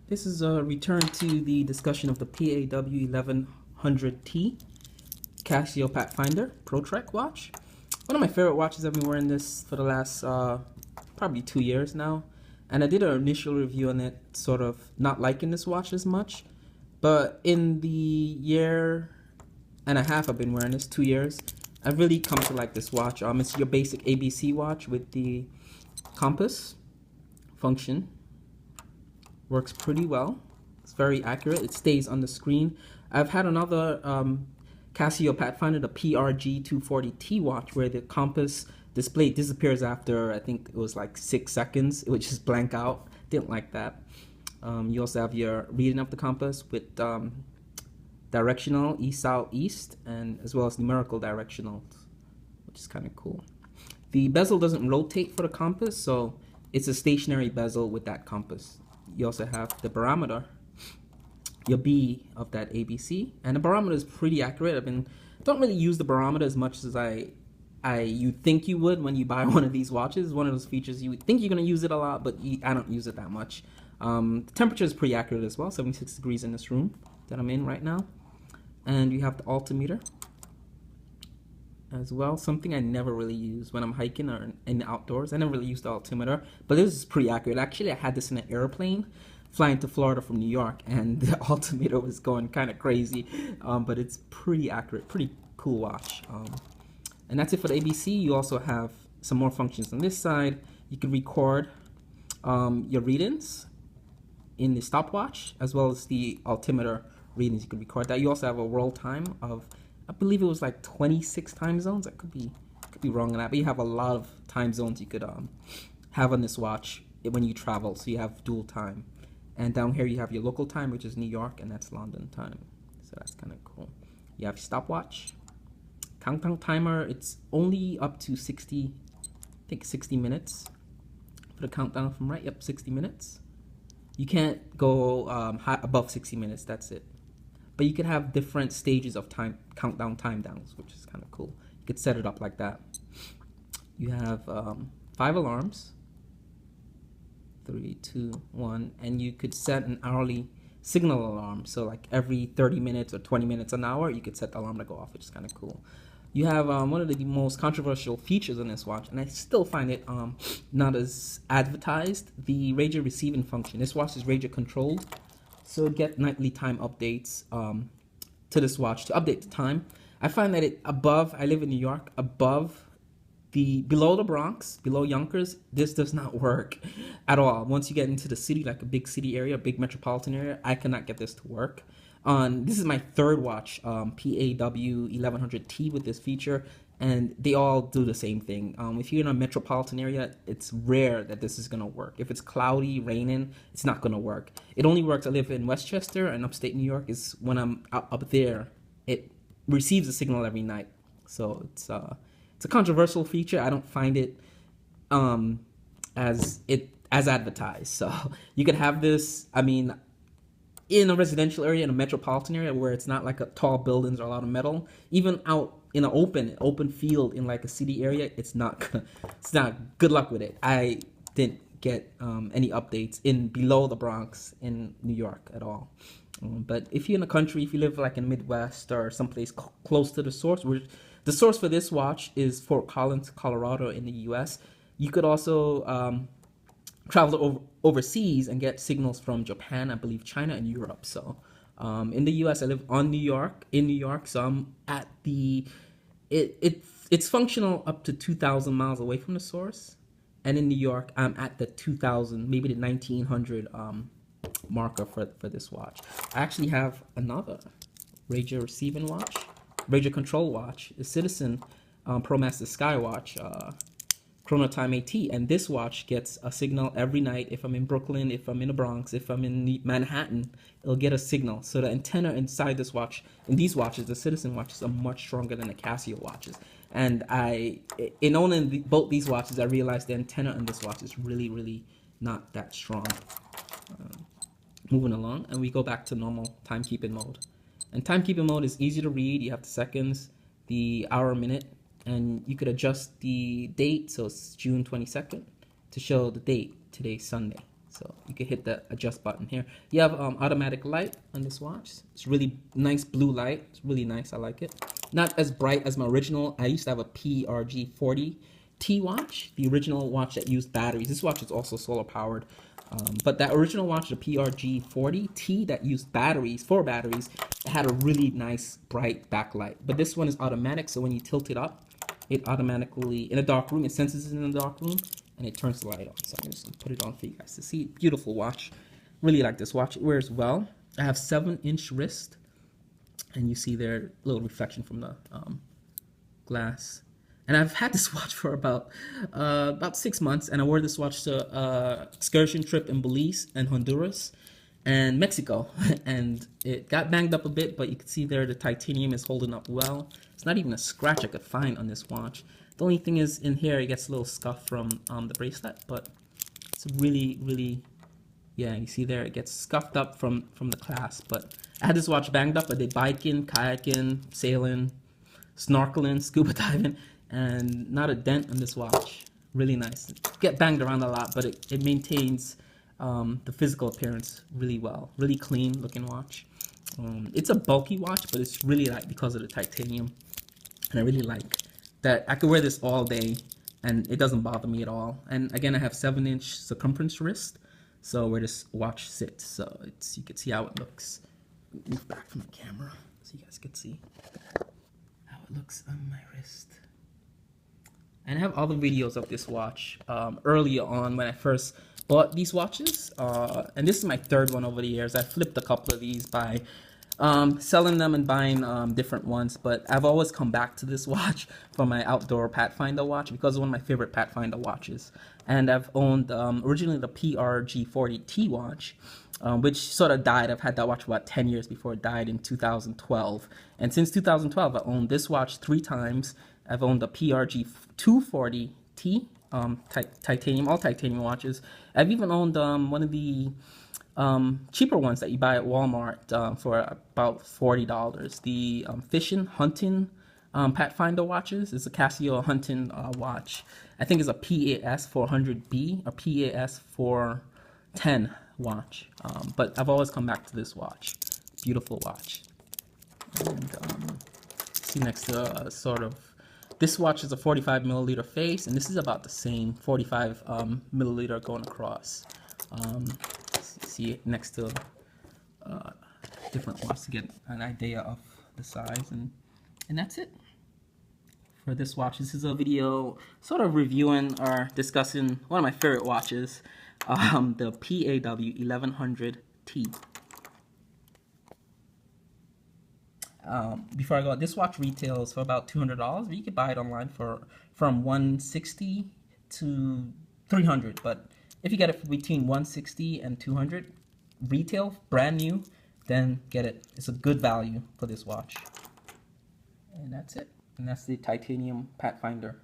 This is a return to the discussion of the Paw1100T Casio Pathfinder Pro Trek watch. One of my favorite watches. I've been wearing this for the last probably 2 years now, and I did an initial review on it, sort of not liking this watch as much. But in the year and a half I've been wearing this, 2 years, I've really come to like this watch. It's your basic ABC watch with the compass function. Works pretty well. It's very accurate. It stays on the screen. I've had another Casio Pathfinder, the PRG240T watch, where the compass display disappears after, I think it was like 6 seconds. It would just blank out. Didn't like that. You also have your reading of the compass with directional east, south, east, and as well as numerical directional, which is kind of cool. The bezel doesn't rotate for the compass, so it's a stationary bezel with that compass. You also have the barometer, your B of that ABC, and the barometer is pretty accurate. Don't really use the barometer as much as you think you would when you buy one of these watches. One of those features you would think you're going to use it a lot, but I don't use it that much. The temperature is pretty accurate as well, 76 degrees in this room that I'm in right now. And you have the altimeter as well, something I never really use when I'm hiking or in the outdoors. I never really use the altimeter, but this is pretty accurate. Actually, I had this in an airplane flying to Florida from New York, and the altimeter was going kind of crazy, but it's pretty accurate, pretty cool watch. And that's it for the ABC. You also have some more functions on this side. You can record your readings in the stopwatch, as well as the altimeter readings. You can record that. You also have a world time of, I believe it was like 26 time zones. I could be wrong on that, but you have a lot of time zones you could have on this watch when you travel. So you have dual time, and down here you have your local time, which is New York, and that's London time. So that's kind of cool. You have stopwatch, countdown timer. It's only up to 60, I think 60 minutes for the countdown from right. Yep, 60 minutes. You can't go above 60 minutes. That's it. But you could have different stages of time time downs, which is kind of cool. You could set it up like that. You have 5 alarms, 3, 2, 1, and you could set an hourly signal alarm. So like every 30 minutes or 20 minutes an hour, you could set the alarm to go off, which is kind of cool. You have one of the most controversial features on this watch, and I still find it not as advertised, the radio receiving function. This watch is radio controlled, so get nightly time updates to this watch to update the time. I find that I live in New York, below the Bronx, below Yonkers, this does not work at all. Once you get into the city, like a big city area, a big metropolitan area, I cannot get this to work. This is my third watch, PAW1100T with this feature, and they all do the same thing. If you're in a metropolitan area, it's rare that this is going to work. If it's cloudy, raining, it's not going to work. It only works. I live in Westchester, and upstate New York is when I'm up there, it receives a signal every night. So it's a controversial feature. I don't find it as advertised. So you could have this, in a residential area, in a metropolitan area where it's not like a tall buildings or a lot of metal, even out in an open field in like a city area, it's not good luck with it. I didn't get any updates below the Bronx in New York at all. But if you're in the country, if you live like in Midwest or someplace close to the source, the source for this watch is Fort Collins, Colorado in the US. You could also travel overseas and get signals from Japan, I believe China, and Europe. So in the US, I live in New York, so I'm at it's functional up to 2,000 miles away from the source. And in New York, I'm at the 2,000, maybe the 1,900 marker for this watch. I actually have another radio receiving watch, radio control watch, the Citizen ProMaster Sky watch, Chronotime AT, and this watch gets a signal every night. If I'm in Brooklyn, if I'm in the Bronx, if I'm in Manhattan, it'll get a signal. So the antenna inside this watch, in these watches, the Citizen watches, are much stronger than the Casio watches. And in owning both these watches, I realized the antenna on this watch is really, really not that strong. Moving along, and we go back to normal timekeeping mode. And timekeeping mode is easy to read. You have the seconds, the hour, minute, and you could adjust the date, so it's June 22nd, to show the date. Today's Sunday. So you can hit the adjust button here. You have automatic light on this watch. It's really nice blue light. It's really nice. I like it. Not as bright as my original. I used to have a PRG40T watch, the original watch that used batteries. This watch is also solar powered. But that original watch, the PRG40T that used batteries, 4 batteries, it had a really nice bright backlight. But this one is automatic, so when you tilt it up, it automatically, in a dark room, it senses it in a dark room, and it turns the light on. So I'm just gonna put it on for you guys to see. Beautiful watch. Really like this watch. It wears well. I have 7-inch wrist, and you see there a little reflection from the glass. And I've had this watch for about 6 months, and I wore this watch to excursion trip in Belize and Honduras and Mexico, and it got banged up a bit, but you can see there the titanium is holding up well. It's not even a scratch I could find on this watch. The only thing is in here it gets a little scuff from the bracelet, but it's really, yeah, you see there it gets scuffed up from the clasp. But I had this watch banged up. I did biking, kayaking, sailing, snorkeling, scuba diving, and not a dent on this watch. Really nice. Get banged around a lot, but it maintains the physical appearance really well. Really clean looking watch. It's a bulky watch, but it's really light because of the titanium, and I really like that I could wear this all day and it doesn't bother me at all. And again, I have 7-inch circumference wrist, so where this watch sits, so you can see how it looks. Move back from the camera so you guys can see how it looks on my wrist. And I have other videos of this watch earlier on when I first bought these watches, and this is my 3rd one over the years. I flipped a couple of these by selling them and buying different ones, but I've always come back to this watch for my outdoor Pathfinder watch because it's one of my favorite Pathfinder watches. And I've owned originally the PRG40T watch, which sort of died. I've had that watch for about 10 years before it died in 2012. And since 2012, I owned this watch 3 times. I've owned the PRG240T, titanium, all titanium watches. I've even owned one of the cheaper ones that you buy at Walmart for about $40. The fishing, hunting Pathfinder watches. It's a Casio hunting watch. I think it's a PAS400B or PAS410 watch. But I've always come back to this watch. Beautiful watch. And see next to sort of, this watch is a 45 milliliter face, and this is about the same, 45 milliliter going across. See it next to different watches to get an idea of the size, and that's it for this watch. This is a video sort of reviewing or discussing one of my favorite watches, the Paw1100T. Before I go, this watch retails for about $200, but you could buy it online from $160 to $300. But if you get it for between $160 and $200 retail, brand new, then get it. It's a good value for this watch. And that's it. And that's the titanium Pathfinder.